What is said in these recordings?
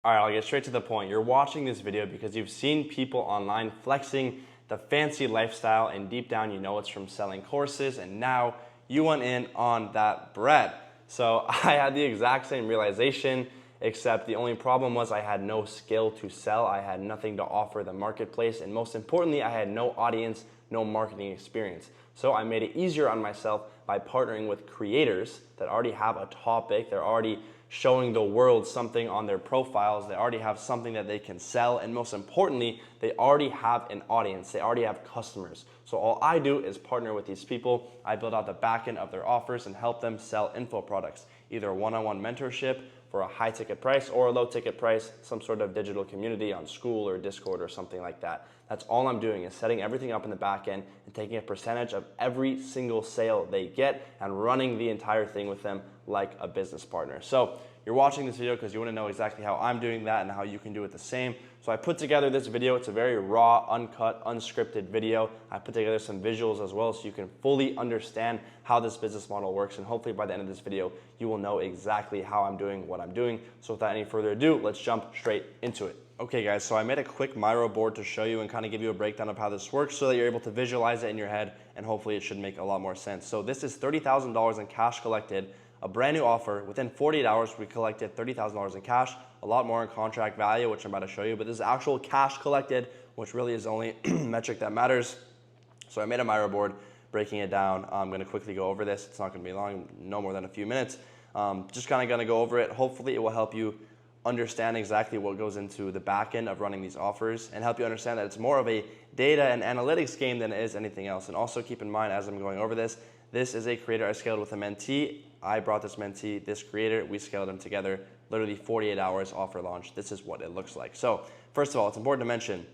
All right, I'll get straight to the point. You're watching this video because you've seen people online flexing the fancy lifestyle, and deep down you know it's from selling courses, and now you went in on that bread. So I had the exact same realization, except the only problem was I had no skill to sell. I had nothing to offer the marketplace, and most importantly, I had no audience, no marketing experience. So I made it easier on myself by partnering with creators that already have a topic. They're already showing the world something on their profiles. They already have something that they can sell, and most importantly, they already have an audience. They already have customers. So all I do is partner with these people. I build out the back end of their offers and help them sell info products, either one-on-one mentorship for a high ticket price or a low ticket price, some sort of digital community on School or Discord or something like that. That's all I'm doing, is setting everything up in the back end and taking a percentage of every single sale they get and running the entire thing with them like a business partner. So you're watching this video because you want to know exactly how I'm doing that and how you can do it the same. So I put together this video. It's a very raw, uncut, unscripted video. I put together some visuals as well so you can fully understand how this business model works, and hopefully by the end of this video you will know exactly how I'm doing what I'm doing. So without any further ado, let's jump straight into it. Okay guys, so I made a quick Miro board to show you and kind of give you a breakdown of how this works so that you're able to visualize it in your head, and hopefully it should make a lot more sense. So this is $30,000 in cash collected, a brand new offer. Within 48 hours, we collected $30,000 in cash, a lot more in contract value, which I'm about to show you, but this is actual cash collected, which really is the only metric that matters. So I made a Miro board breaking it down. I'm gonna quickly go over this. It's not gonna be long, no more than a few minutes. Just kind of gonna go over it. Hopefully it will help you understand exactly what goes into the back end of running these offers and help you understand that it's more of a data and analytics game than it is anything else. And also keep in mind, as I'm going over this, this is a creator I scaled with a mentee. I brought this mentee, this creator, we scaled them together, literally 48 hours offer launch. This is what it looks like. So first of all, it's important to mention,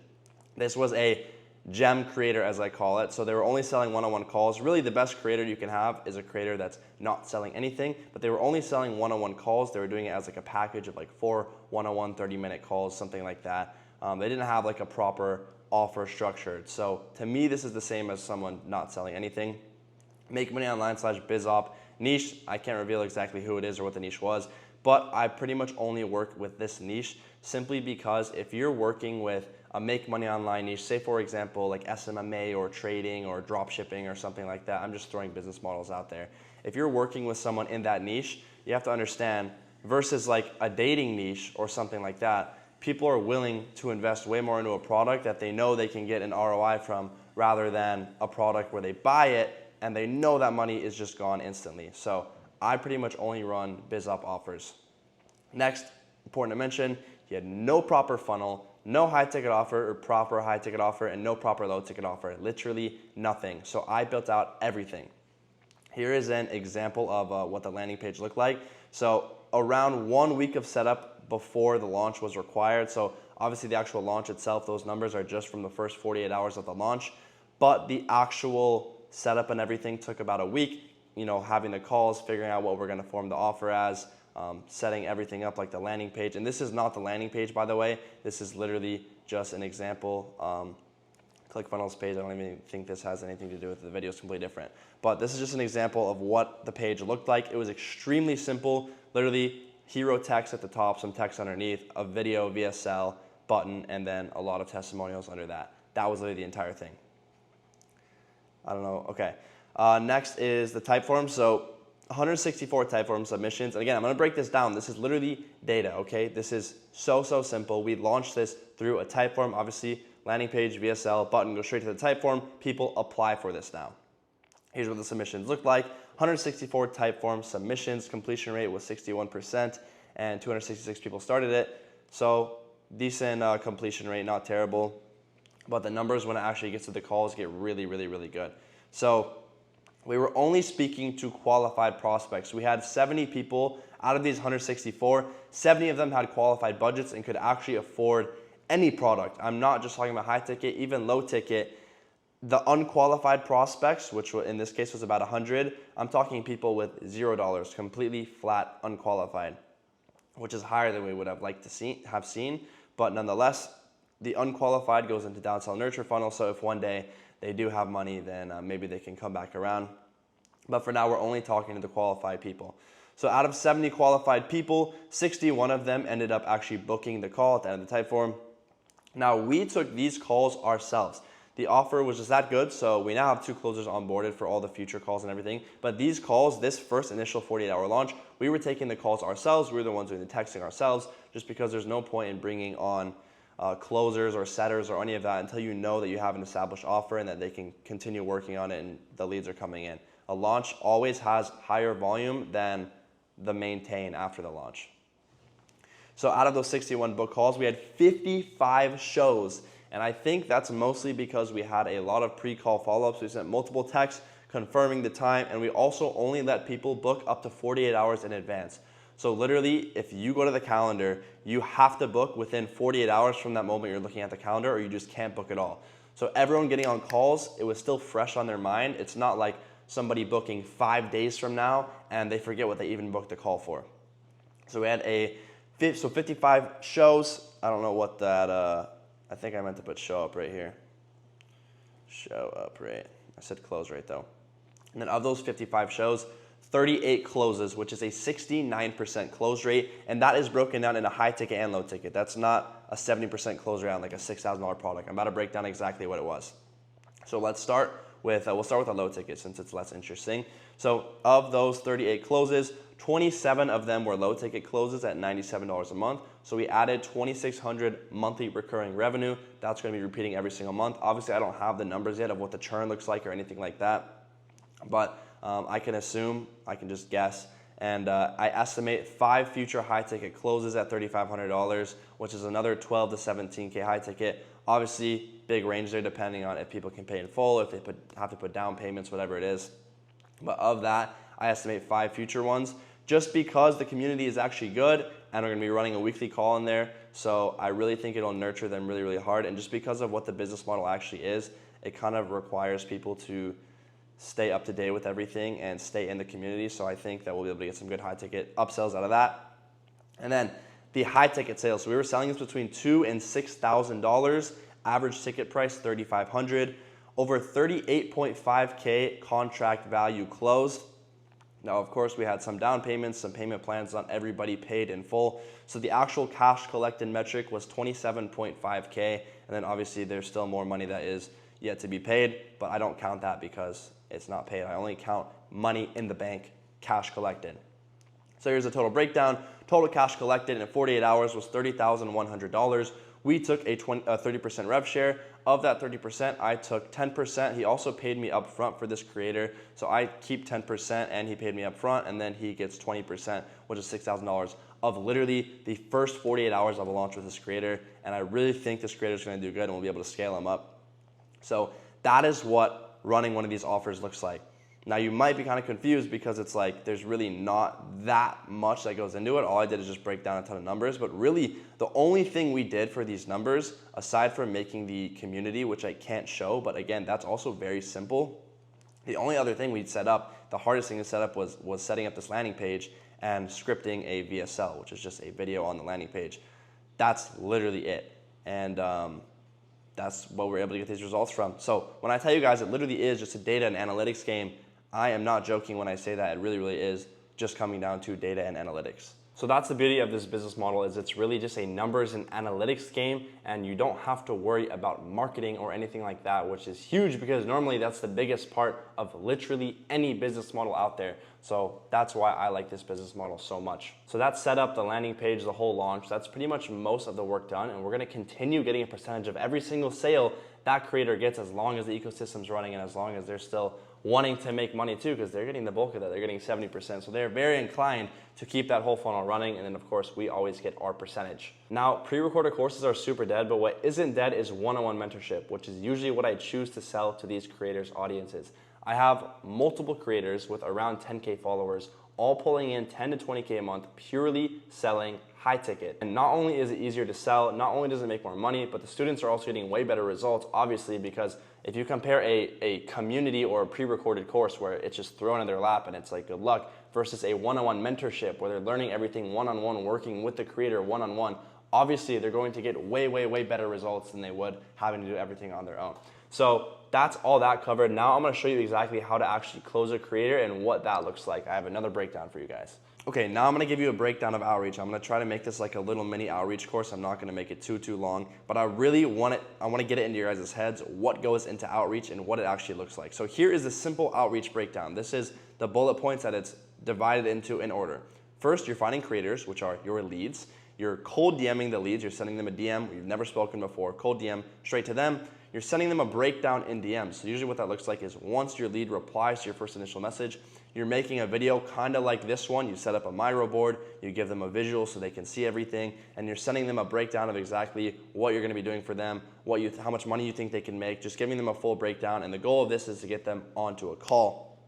this was a gem creator, as I call it. So they were only selling one-on-one calls. Really the best creator you can have is a creator that's not selling anything, but they were only selling one-on-one calls. They were doing it as like a package of like 4 one-on-one 30-minute calls, something like that. They didn't have like a proper offer structured. So to me, this is the same as someone not selling anything. Make money online / BizOp niche. I can't reveal exactly who it is or what the niche was, but I pretty much only work with this niche simply because if you're working with a make money online niche, say for example like SMMA or trading or drop shipping or something like that, I'm just throwing business models out there. If you're working with someone in that niche, you have to understand, versus like a dating niche or something like that, people are willing to invest way more into a product that they know they can get an ROI from, rather than a product where they buy it and they know that money is just gone instantly. So I pretty much only run BizOp offers. Next, important to mention, he had no proper funnel, no high ticket offer or proper high ticket offer, and no proper low ticket offer, literally nothing. So I built out everything. Here is an example of what the landing page looked like. So around 1 week of setup before the launch was required. So obviously the actual launch itself, those numbers are just from the first 48 hours of the launch, but the actual setup and everything took about a week, having the calls, figuring out what we're gonna form the offer as, setting everything up like the landing page. And this is not the landing page, by the way. This is literally just an example. ClickFunnels page, I don't even think this has anything to do with it. The video is completely different. But this is just an example of what the page looked like. It was extremely simple, literally hero text at the top, some text underneath, a video VSL button, and then a lot of testimonials under that. That was literally the entire thing. I don't know, okay. Next is the Typeform. So 164 Typeform submissions. And again, I'm gonna break this down. This is literally data, okay? This is so simple. We launched this through a Typeform, obviously, landing page, VSL, button, go straight to the Typeform. People apply for this now. Here's what the submissions look like. 164 Typeform submissions, completion rate was 61%, and 266 people started it. So decent completion rate, not terrible. But the numbers when it actually gets to the calls get really good. So we were only speaking to qualified prospects. We had 70 people out of these 164, 70 of them had qualified budgets and could actually afford any product. I'm not just talking about high ticket, even low ticket. The unqualified prospects, which in this case was about 100, I'm talking people with $0, completely flat, unqualified, which is higher than we would have liked to have seen, but nonetheless, the unqualified goes into downsell nurture funnel, so if one day they do have money, then maybe they can come back around. But for now, we're only talking to the qualified people. So out of 70 qualified people, 61 of them ended up actually booking the call at the end of the type form. Now, we took these calls ourselves. The offer was just that good, so we now have 2 closers onboarded for all the future calls and everything. But these calls, this first initial 48-hour launch, we were taking the calls ourselves. We were the ones doing the texting ourselves, just because there's no point in bringing on closers or setters or any of that until you know that you have an established offer and that they can continue working on it and the leads are coming in. A launch always has higher volume than the maintain after the launch. So out of those 61 book calls, we had 55 shows. And I think that's mostly because we had a lot of pre-call follow-ups. We sent multiple texts confirming the time, and we also only let people book up to 48 hours in advance. So literally, if you go to the calendar, you have to book within 48 hours from that moment you're looking at the calendar, or you just can't book at all. So everyone getting on calls, it was still fresh on their mind. It's not like somebody booking 5 days from now and they forget what they even booked the call for. So we had 55 shows. I don't know what that, I think I meant to put show up right here. Show up rate. I said close rate though. And then of those 55 shows, 38 closes, which is a 69% close rate. And that is broken down into high ticket and low ticket. That's not a 70% close rate on like a $6,000 product. I'm about to break down exactly what it was. So let's start with, we'll start with a low ticket since it's less interesting. So of those 38 closes, 27 of them were low ticket closes at $97 a month. So we added 2,600 monthly recurring revenue. That's going to be repeating every single month. Obviously, I don't have the numbers yet of what the churn looks like or anything like that, but I can assume, I can just guess, and I estimate 5 future high ticket closes at $3,500, which is another 12 to 17K high ticket. Obviously, big range there depending on if people can pay in full, if they have to put down payments, whatever it is. But of that, I estimate 5 future ones, just because the community is actually good and we're going to be running a weekly call in there. So I really think it'll nurture them really, really hard. And just because of what the business model actually is, it kind of requires people to stay up to date with everything and stay in the community. So I think that we'll be able to get some good high ticket upsells out of that. And then the high ticket sales. So we were selling this between $2,000 and $6,000. Average ticket price $3,500. Over 38.5K contract value closed. Now, of course, we had some down payments, some payment plans, not everybody paid in full. So the actual cash collected metric was 27.5K. And then obviously there's still more money that is yet to be paid, but I don't count that because it's not paid. I only count money in the bank, cash collected. So here's a total breakdown. Total cash collected in 48 hours was $30,100. We took a 30% rev share. Of that 30%, I took 10%. He also paid me up front for this creator. So I keep 10% and he paid me up front, and then he gets 20%, which is $6,000 of literally the first 48 hours of a launch with this creator. And I really think this creator is going to do good and we'll be able to scale him up. So that is what running one of these offers looks like. Now you might be kind of confused because it's like there's really not that much that goes into it. All I did is just break down a ton of numbers, but really the only thing we did for these numbers, aside from making the community, which I can't show, but again, that's also very simple. The only other thing we'd set up, the hardest thing to set up was setting up this landing page and scripting a VSL, which is just a video on the landing page. That's literally it. And that's what we're able to get these results from. So when I tell you guys it literally is just a data and analytics game, I am not joking when I say that. It really, really is just coming down to data and analytics. So that's the beauty of this business model, is it's really just a numbers and analytics game, and you don't have to worry about marketing or anything like that, which is huge because normally that's the biggest part of literally any business model out there. So that's why I like this business model so much. So that's set up, the landing page, the whole launch. That's pretty much most of the work done, and we're gonna continue getting a percentage of every single sale that creator gets as long as the ecosystem's running and as long as they're still wanting to make money too, because they're getting the bulk of that. They're getting 70%. So they're very inclined to keep that whole funnel running. And then of course, we always get our percentage. Now, pre-recorded courses are super dead, but what isn't dead is one-on-one mentorship, which is usually what I choose to sell to these creators' audiences. I have multiple creators with around 10K followers, all pulling in 10 to 20K a month, purely selling high ticket. And not only is it easier to sell, not only does it make more money, but the students are also getting way better results, obviously, because if you compare a community or a pre-recorded course where it's just thrown in their lap and it's like good luck versus a one-on-one mentorship where they're learning everything one-on-one, working with the creator one-on-one, obviously they're going to get way, way, way better results than they would having to do everything on their own. So that's all that covered. Now I'm gonna show you exactly how to actually close a creator and what that looks like. I have another breakdown for you guys. Okay, now I'm gonna give you a breakdown of outreach. I'm gonna try to make this like a little mini outreach course. I'm not gonna make it too long, but I really want to get it into your guys' heads, what goes into outreach and what it actually looks like. So here is the simple outreach breakdown. This is the bullet points that it's divided into in order. First, you're finding creators, which are your leads. You're cold DMing the leads. You're sending them a DM. You've never spoken before. Cold DM straight to them. You're sending them a breakdown in DMs. So usually what that looks like is once your lead replies to your first initial message, you're making a video kind of like this one. You set up a Miro board, you give them a visual so they can see everything, and you're sending them a breakdown of exactly what you're gonna be doing for them, how much money you think they can make, just giving them a full breakdown. And the goal of this is to get them onto a call.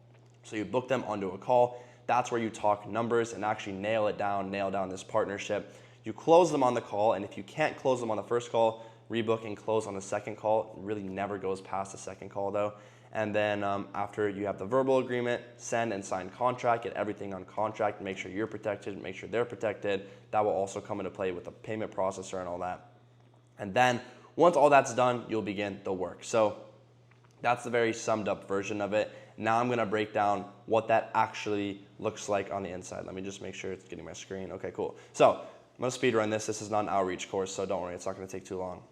So you book them onto a call. That's where you talk numbers and actually nail down this partnership. You close them on the call, and if you can't close them on the first call, rebook and close on the second call. It really never goes past the second call though. And then after you have the verbal agreement, send and sign contract, get everything on contract, make sure you're protected, make sure they're protected. That will also come into play with the payment processor and all that. And then once all that's done, you'll begin the work. So that's the very summed up version of it. Now I'm gonna break down what that actually looks like on the inside. Let me just make sure it's getting my screen. Okay, cool. So I'm gonna speed run this. This is not an outreach course, so don't worry, it's not gonna take too long.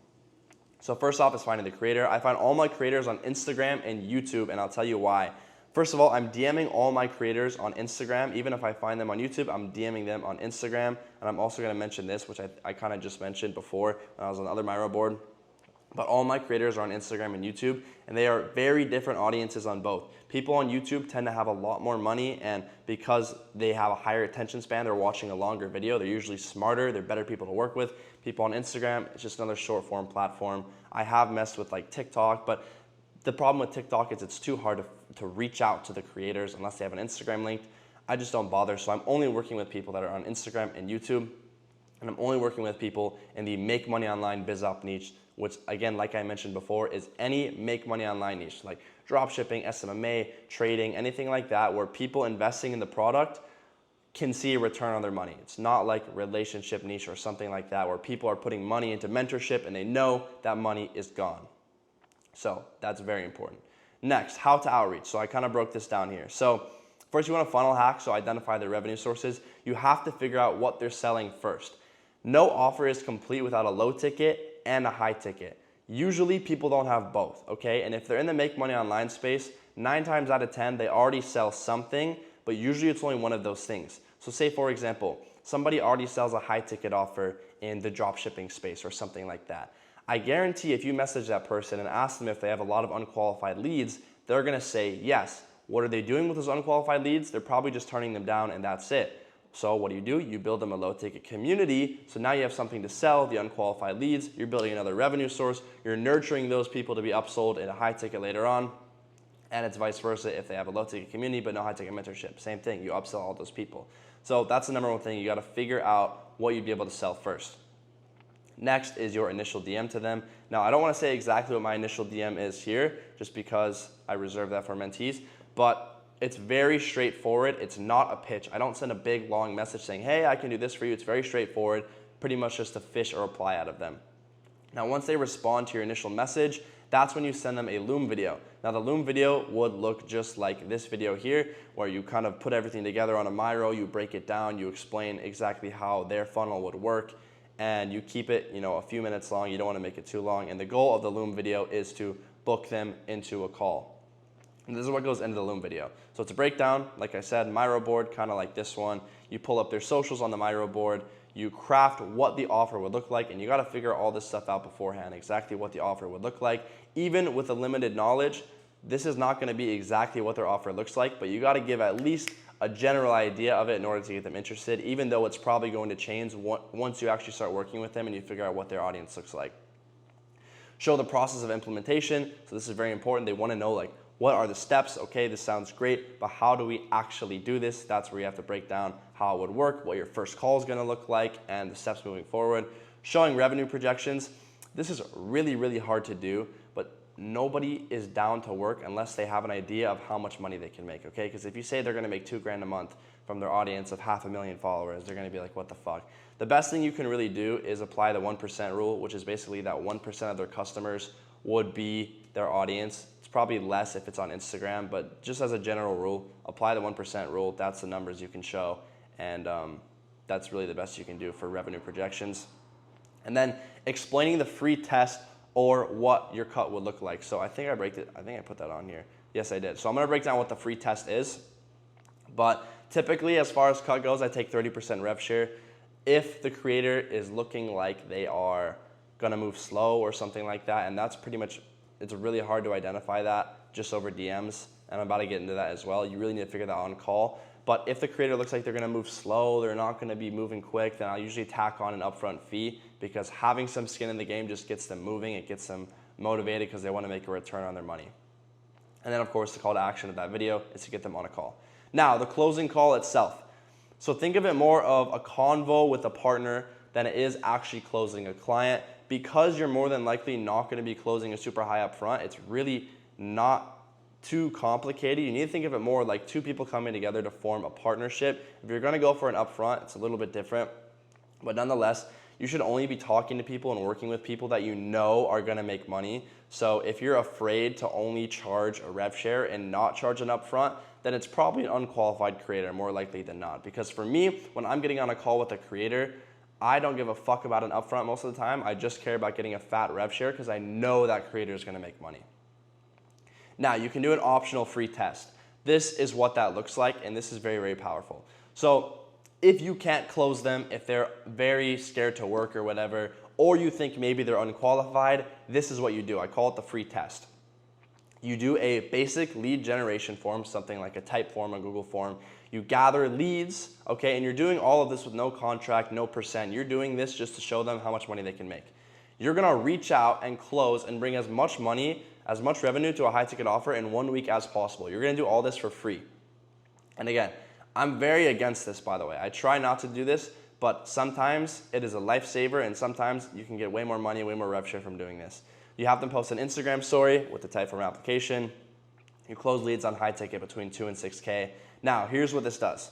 So first off is finding the creator. I find all my creators on Instagram and YouTube, and I'll tell you why. First of all, I'm DMing all my creators on Instagram. Even if I find them on YouTube, I'm DMing them on Instagram. And I'm also gonna mention this, which I kind of just mentioned before when I was on the other Miro board. But all my creators are on Instagram and YouTube, and they are very different audiences on both. People on YouTube tend to have a lot more money, and because they have a higher attention span, they're watching a longer video. They're usually smarter, they're better people to work with. People on Instagram, it's just another short form platform. I have messed with like TikTok, but the problem with TikTok is it's too hard to reach out to the creators unless they have an Instagram link. I just don't bother, so I'm only working with people that are on Instagram and YouTube, and I'm only working with people in the make money online biz op niche, which again, like I mentioned before, is any make money online niche, like drop shipping, SMMA, trading, anything like that, where people investing in the product can see a return on their money. It's not like relationship niche or something like that, where people are putting money into mentorship and they know that money is gone. So that's very important. Next, how to outreach. So I kind of broke this down here. So first you want to funnel hack, so identify their revenue sources. You have to figure out what they're selling first. No offer is complete without a low ticket and a high ticket. Usually people don't have both, okay? And if they're in the make money online space, 9 times out of 10, they already sell something, but usually it's only one of those things. So say for example, somebody already sells a high ticket offer in the drop shipping space or something like that. I guarantee if you message that person and ask them if they have a lot of unqualified leads, they're gonna say yes. What are they doing with those unqualified leads? They're probably just turning them down and that's it. So what do? You build them a low ticket community. So now you have something to sell, the unqualified leads. You're building another revenue source. You're nurturing those people to be upsold in a high ticket later on. And it's vice versa if they have a low ticket community but no high ticket mentorship. Same thing, you upsell all those people. So that's the number one thing. You gotta figure out what you'd be able to sell first. Next is your initial DM to them. Now I don't wanna say exactly what my initial DM is here just because I reserve that for mentees, but it's very straightforward. It's not a pitch. I don't send a big long message saying, hey, I can do this for you. It's very straightforward, pretty much just to fish a reply out of them. Now, once they respond to your initial message, that's when you send them a Loom video. Now, the Loom video would look just like this video here, where you kind of put everything together on a Miro, you break it down, you explain exactly how their funnel would work, and you keep it, a few minutes long. You don't want to make it too long. And the goal of the Loom video is to book them into a call. And this is what goes into the Loom video. So it's a breakdown, like I said, Miro board, kind of like this one. You pull up their socials on the Miro board, you craft what the offer would look like, and you gotta figure all this stuff out beforehand, exactly what the offer would look like. Even with a limited knowledge, this is not gonna be exactly what their offer looks like, but you gotta give at least a general idea of it in order to get them interested, even though it's probably going to change once you actually start working with them and you figure out what their audience looks like. Show the process of implementation. So this is very important. They wanna know what are the steps? Okay, this sounds great, but how do we actually do this? That's where you have to break down how it would work, what your first call is gonna look like, and the steps moving forward. Showing revenue projections. This is really, really hard to do, but nobody is down to work unless they have an idea of how much money they can make, okay? Because if you say they're gonna make $2,000 a month from their audience of 500,000 followers, they're gonna be like, what the fuck? The best thing you can really do is apply the 1% rule, which is basically that 1% of their customers would be their audience. It's probably less if it's on Instagram, but just as a general rule, apply the 1% rule. That's the numbers you can show. and that's really the best you can do for revenue projections. And then explaining the free test or what your cut would look like. So I think I put that on here. Yes, I did. So I'm gonna break down what the free test is. But typically, as far as cut goes, I take 30% rev share. If the creator is looking like they are gonna move slow or something like that, and that's pretty much, it's really hard to identify that just over DMs, and I'm about to get into that as well. You really need to figure that out on call. But if the creator looks like they're gonna move slow, they're not gonna be moving quick, then I'll usually tack on an upfront fee, because having some skin in the game just gets them moving, it gets them motivated because they wanna make a return on their money. And then of course, the call to action of that video is to get them on a call. Now, the closing call itself. So think of it more of a convo with a partner than it is actually closing a client. Because you're more than likely not gonna be closing a super high up front, it's really not too complicated. You need to think of it more like two people coming together to form a partnership. If you're gonna go for an upfront, it's a little bit different, but nonetheless, you should only be talking to people and working with people that you know are gonna make money. So if you're afraid to only charge a rev share and not charge an upfront, then it's probably an unqualified creator, more likely than not. Because for me, when I'm getting on a call with a creator, I don't give a fuck about an upfront most of the time. I just care about getting a fat rev share because I know that creator is gonna make money. Now, you can do an optional free test. This is what that looks like, and this is very, very powerful. So if you can't close them, if they're very scared to work or whatever, or you think maybe they're unqualified, this is what you do. I call it the free test. You do a basic lead generation form, something like a type form, a Google form. You gather leads, okay, and you're doing all of this with no contract, no percent. You're doing this just to show them how much money they can make. You're gonna reach out and close and bring as much money, as much revenue to a high ticket offer in 1 week as possible. You're gonna do all this for free. And again, I'm very against this, by the way. I try not to do this, but sometimes it is a lifesaver, and sometimes you can get way more money, way more rev share from doing this. You have them post an Instagram story with the Typeform application. You close leads on high ticket between 2 and 6K. Now, here's what this does.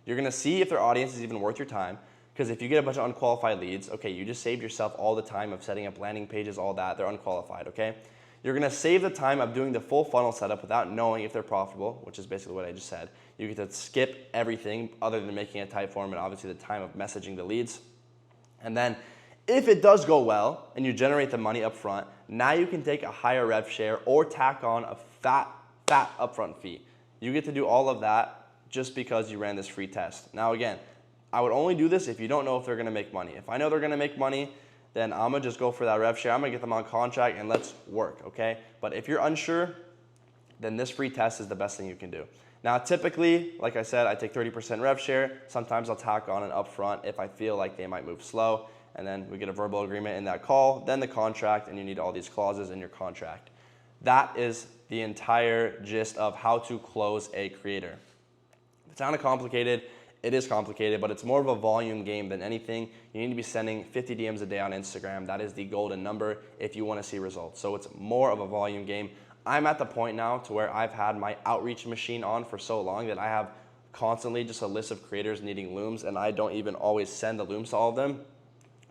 You're gonna see if their audience is even worth your time, because if you get a bunch of unqualified leads, okay, you just saved yourself all the time of setting up landing pages, all that, they're unqualified, okay? You're gonna save the time of doing the full funnel setup without knowing if they're profitable, which is basically what I just said. You get to skip everything other than making a type form and obviously the time of messaging the leads. And then if it does go well and you generate the money up front, now you can take a higher rev share or tack on a fat upfront fee. You get to do all of that just because you ran this free test. Now again, I would only do this if you don't know if they're gonna make money. If I know they're gonna make money, then I'm gonna just go for that rev share. I'm gonna get them on contract and let's work, okay? But if you're unsure, then this free test is the best thing you can do. Now, typically, like I said, I take 30% rev share. Sometimes I'll tack on an upfront if I feel like they might move slow, and then we get a verbal agreement in that call, then the contract, and you need all these clauses in your contract. That is the entire gist of how to close a creator. It sounded complicated. It is complicated, but it's more of a volume game than anything. You need to be sending 50 DMs a day on Instagram. That is the golden number if you want to see results. So it's more of a volume game. I'm at the point now to where I've had my outreach machine on for so long that I have constantly just a list of creators needing looms, and I don't even always send the looms to all of them.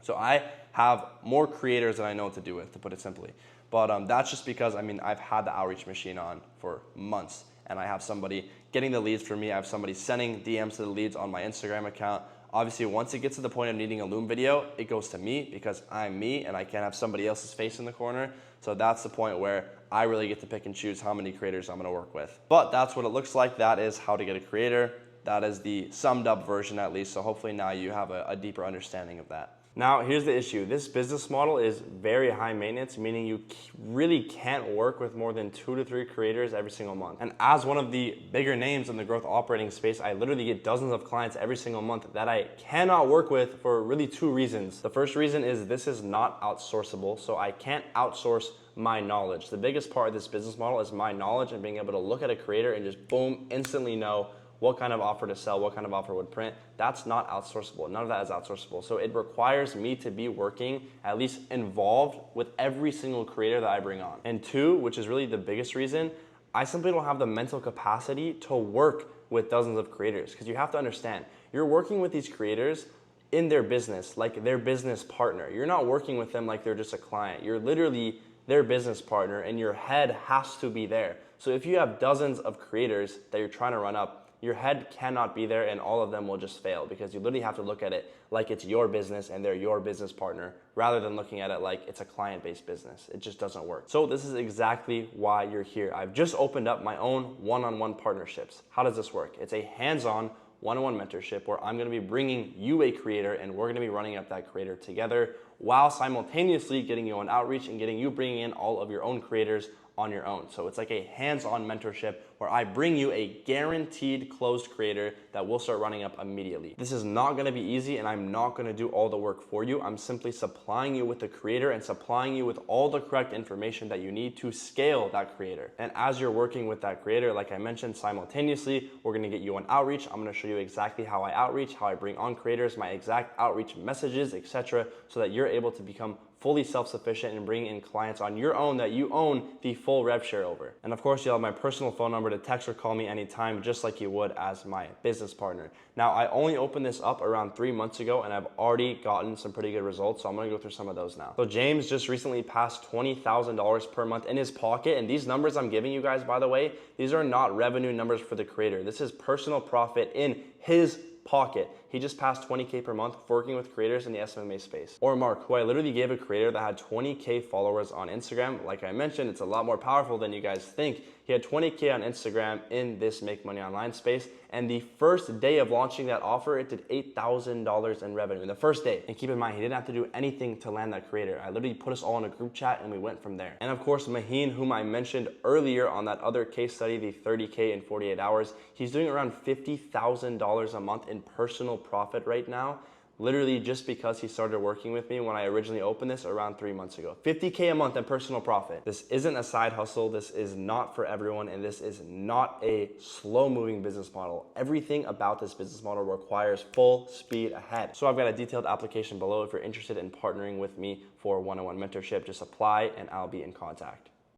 So I have more creators than I know what to do with, to put it simply. But that's just because, I mean, I've had the outreach machine on for months, and I have somebody getting the leads for me. I have somebody sending DMs to the leads on my Instagram account. Obviously, once it gets to the point of needing a loom video, it goes to me because I'm me and I can't have somebody else's face in the corner. So that's the point where I really get to pick and choose how many creators I'm gonna work with. But that's what it looks like. That is how to get a creator. That is the summed up version at least. So hopefully now you have a deeper understanding of that. Now, here's the issue. This business model is very high maintenance, meaning you really can't work with more than 2 to 3 creators every single month. And as one of the bigger names in the growth operating space, I literally get dozens of clients every single month that I cannot work with for really 2 reasons. The first reason is this is not outsourceable, so I can't outsource my knowledge. The biggest part of this business model is my knowledge and being able to look at a creator and just boom, instantly know what kind of offer to sell, what kind of offer would print. That's not outsourceable. None of that is outsourceable. So it requires me to be working, at least involved with every single creator that I bring on. And 2, which is really the biggest reason, I simply don't have the mental capacity to work with dozens of creators. Because you have to understand, you're working with these creators in their business, like their business partner. You're not working with them like they're just a client. You're literally their business partner and your head has to be there. So if you have dozens of creators that you're trying to run up, Your head cannot be there and all of them will just fail because you literally have to look at it like it's your business and they're your business partner rather than looking at it like it's a client-based business. It just doesn't work. So this is exactly why you're here. I've just opened up my own one-on-one partnerships. How does this work? It's a hands-on one-on-one mentorship where I'm gonna be bringing you a creator and we're gonna be running up that creator together while simultaneously getting you on outreach and getting you bringing in all of your own creators on your own. So it's like a hands-on mentorship where I bring you a guaranteed closed creator that will start running up immediately. This is not gonna be easy and I'm not gonna do all the work for you. I'm simply supplying you with the creator and supplying you with all the correct information that you need to scale that creator. And as you're working with that creator, like I mentioned, simultaneously, we're gonna get you on outreach. I'm gonna show you exactly how I outreach, how I bring on creators, my exact outreach messages, etc., so that you're able to become fully self-sufficient and bring in clients on your own that you own the full rev share over. And of course, you'll have my personal phone number to text or call me anytime, just like you would as my business partner. Now, I only opened this up around 3 months ago and I've already gotten some pretty good results, so I'm gonna go through some of those now. So James just recently passed $20,000 per month in his pocket, and these numbers I'm giving you guys, by the way, these are not revenue numbers for the creator. This is personal profit in his pocket. He just passed 20K per month working with creators in the SMMA space. Or Mark, who I literally gave a creator that had 20K followers on Instagram. Like I mentioned, it's a lot more powerful than you guys think. He had 20K on Instagram in this Make Money Online space. And the first day of launching that offer, it did $8,000 in revenue. The first day. And keep in mind, he didn't have to do anything to land that creator. I literally put us all in a group chat and we went from there. And of course, Maheen, whom I mentioned earlier on that other case study, the 30K in 48 hours, he's doing around $50,000 a month in personal profit right now, literally just because he started working with me when I originally opened this around 3 months ago. 50K a month in personal profit. This isn't a side hustle. This is not for everyone, and this is not a slow-moving business model. Everything about this business model requires full speed ahead. So I've got a detailed application below if you're interested in partnering with me for one-on-one mentorship. Just apply and I'll be in contact.